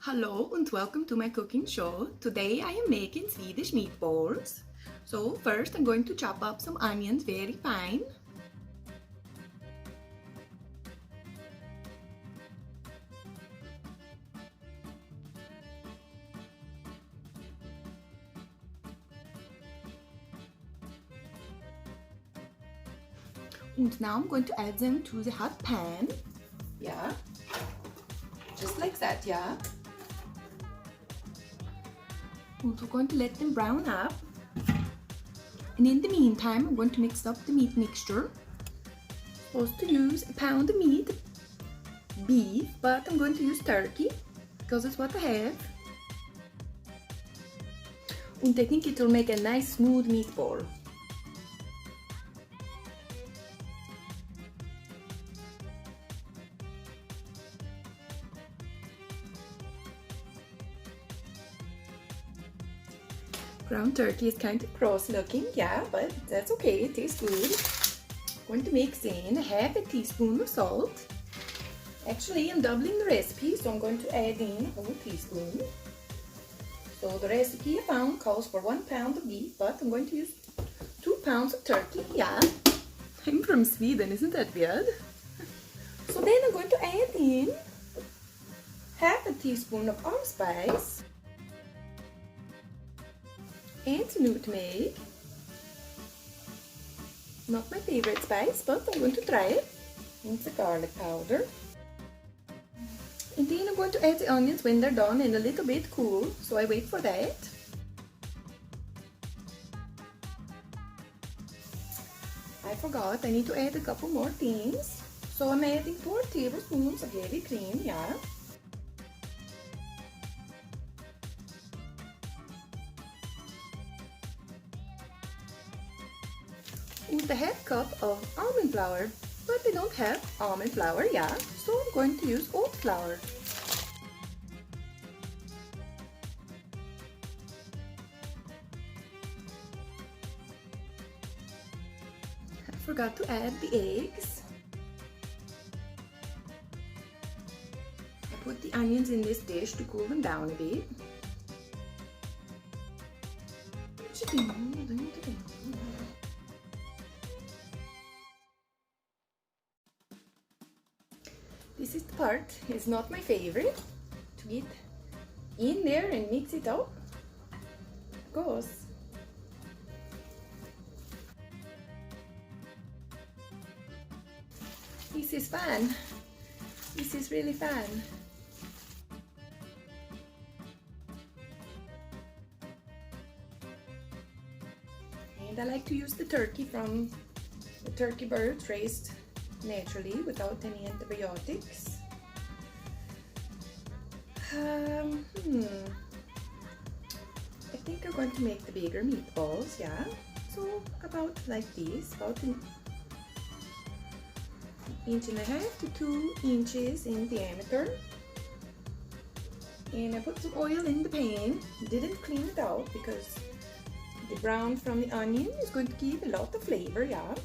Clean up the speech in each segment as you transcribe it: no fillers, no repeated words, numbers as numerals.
Hello and welcome to my cooking show. Today I am making Swedish meatballs. So first I'm going to chop up some onions very fine. And now I'm going to add them to the hot pan. Yeah, just like that, yeah. And we're going to let them brown up. And in the meantime, I'm going to mix up the meat mixture. I'm supposed to use a pound of meat, beef, but I'm going to use turkey because it's what I have. And I think it will make a nice smooth meatball. Ground turkey is kind of gross looking, yeah, but that's okay, it tastes good. I'm going to mix in half a teaspoon of salt. Actually, I'm doubling the recipe, so I'm going to add in a whole teaspoon. So the recipe I found calls for 1 pound of beef, but I'm going to use 2 pounds of turkey, yeah. I'm from Sweden, isn't that weird? So then I'm going to add in half a teaspoon of allspice. And nutmeg. Not my favorite spice, but I'm going to try it. And the garlic powder. And then I'm going to add the onions when they're done and a little bit cool, so I wait for that. I forgot, I need to add a couple more things. So I'm adding 4 tablespoons of heavy cream, yeah. And a half cup of almond flour, but I don't have almond flour, yeah, so I'm going to use oat flour. I forgot to add the eggs. I put the onions in this dish to cool them down a bit. This is the part, it's not my favorite, to get in there and mix it up. Of course. This is fun. This is really fun. And I like to use the turkey from the turkey birds raised naturally without any antibiotics. I think I'm going to make the bigger meatballs, yeah. So about like this, about an inch and a half to 2 inches in diameter. And I put some oil in the pan. Didn't clean it out because the brown from the onion is going to give a lot of flavor, yeah.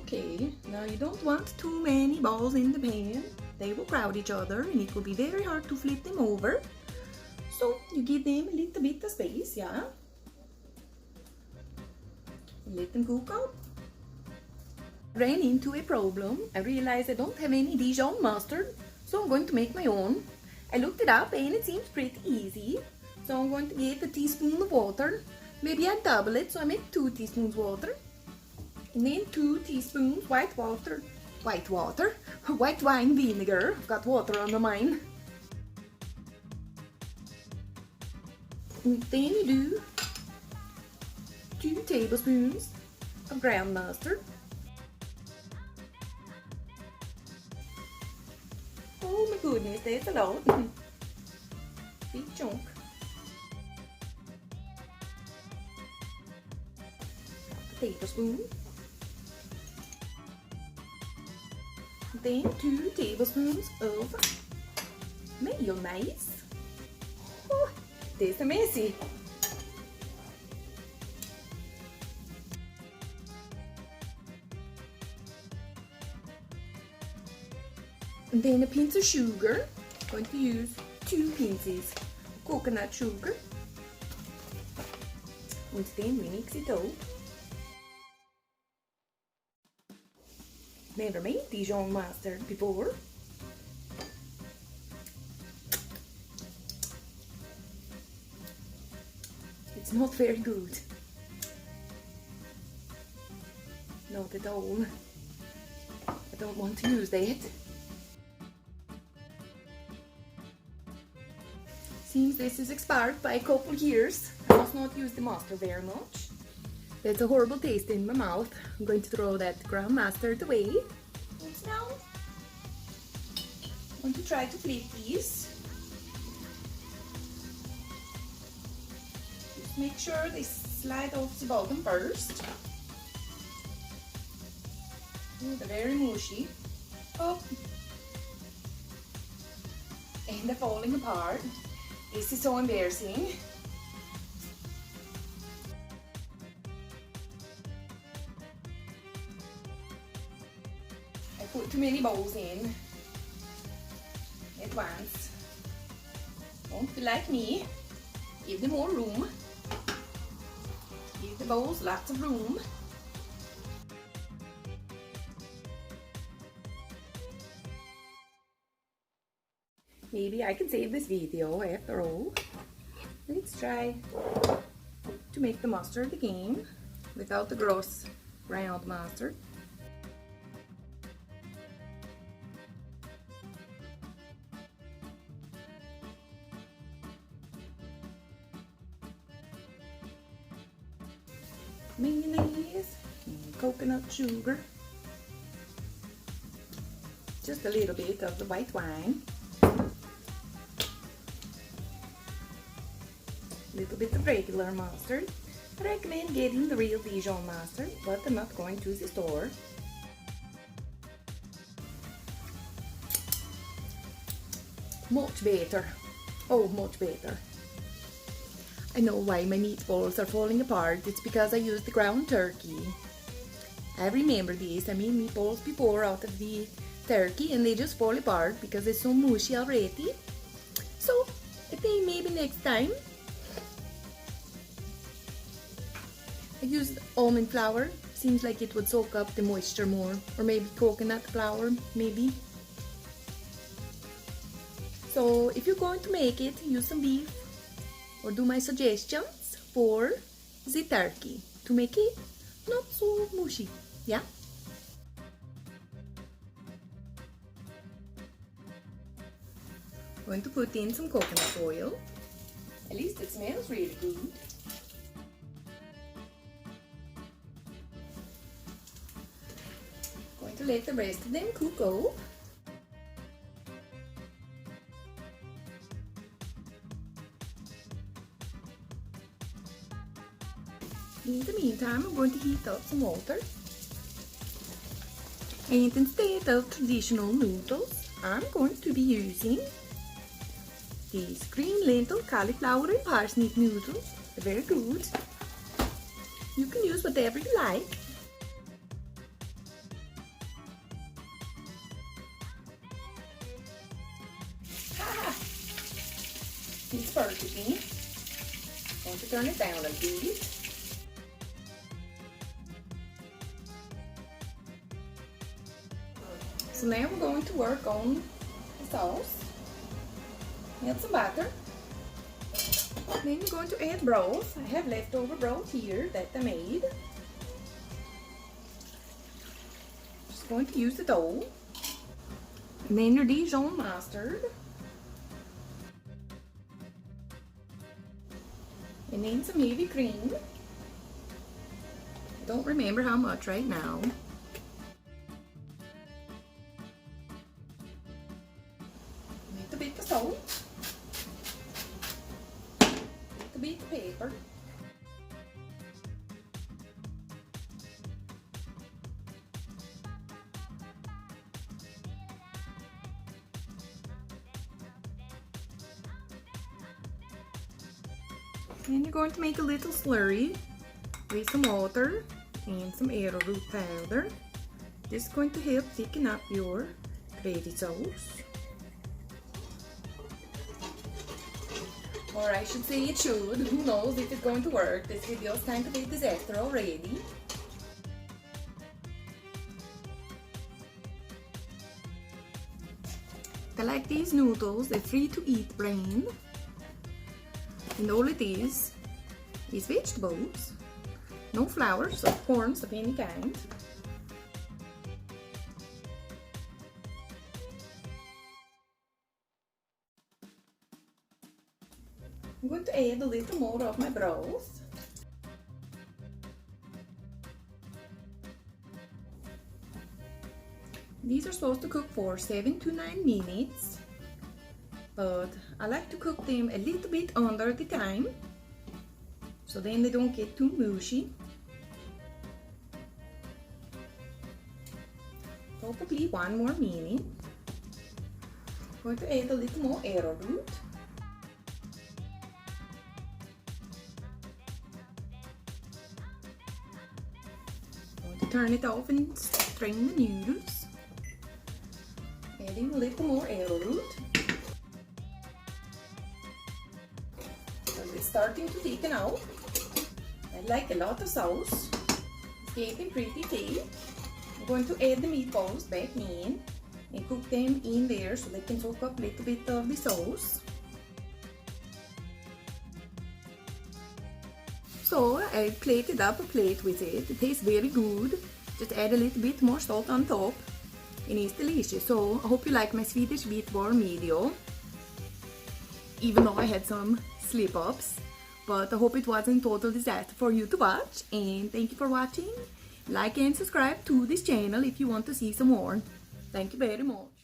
Okay, now you don't want too many balls in the pan. They will crowd each other and it will be very hard to flip them over. So you give them a little bit of space, yeah. Let them cook up. Ran into a problem. I realized I don't have any Dijon mustard, so I'm going to make my own. I looked it up and it seems pretty easy. So I'm going to get a teaspoon of water. Maybe I double it, so I make 2 teaspoons water. And then 2 teaspoons white wine vinegar. I've got water on the mine. And then you do 2 tablespoons of ground mustard. Oh my goodness, that's a lot. Big chunk. A tablespoon. Then 2 tablespoons of mayonnaise. Oh, this is messy. And then a pinch of sugar. I'm going to use 2 pinches of coconut sugar. And then we mix it all. Never made Dijon mustard before. It's not very good. Not at all. I don't want to use that. Seems this is expired by a couple years. I must not use the mustard very much. That's a horrible taste in my mouth. I'm going to throw that ground mustard away. And now I'm going to try to flip these. Just make sure they slide off the bottom first. Oh, they're very mushy. Oh. And they're falling apart. This is so embarrassing. I put too many bowls in at once. Don't be like me. Give them more room. Give the bowls lots of room. Maybe I can save this video after all. Let's try to make the mustard again without the gross ground mustard. Mayonnaise and coconut sugar. Just a little bit of the white wine. A little bit of regular mustard. I recommend getting the real Dijon mustard, but I'm not going to the store. Much better. Oh, much better. I know why my meatballs are falling apart. It's because I used the ground turkey. I remember this. I made meatballs before out of the turkey and they just fall apart because it's so mushy already. So I think maybe next time I used almond flour. Seems like it would soak up the moisture more. Or maybe coconut flour, maybe. So if you're going to make it, use some beef. Or do my suggestions for the turkey to make it not so mushy. Yeah? Going to put in some coconut oil. At least it smells really good. Going to let the rest of them cook up. In the meantime, I'm going to heat up some water. And instead of traditional noodles, I'm going to be using these green lentil, cauliflower and parsnip noodles. They're very good. You can use whatever you like. It's perfectly. Going to turn it down a bit. So now we're going to work on the sauce. Add some butter. Then you're going to add broth. I have leftover broth here that I made. Just going to use it all. And then your Dijon mustard. And then some heavy cream. I don't remember how much right now. A bit of salt, a bit of pepper, and you're going to make a little slurry with some water and some arrowroot powder. This is going to help thicken up your gravy sauce. Or I should say it should. Who knows if it's going to work. This video is kind of a disaster already. I like these noodles. They're free to eat brand. And all it is vegetables. No flours or corns of any kind. I'm going to add a little more of my broth. These are supposed to cook for 7 to 9 minutes, but I like to cook them a little bit under the time, so then they don't get too mushy. Probably 1 more minute. I'm going to add a little more arrowroot. Turn it off and strain the noodles. Adding a little more arrowroot. So it's starting to thicken out. I like a lot of sauce. It's getting pretty thick. I'm going to add the meatballs back in and cook them in there so they can soak up a little bit of the sauce. So I plated up a plate with it. It tastes very good. Just add a little bit more salt on top and it's delicious. So I hope you like my Swedish meatball video, even though I had some slip-ups. But I hope it wasn't total disaster for you to watch. And thank you for watching. Like and subscribe to this channel if you want to see some more. Thank you very much.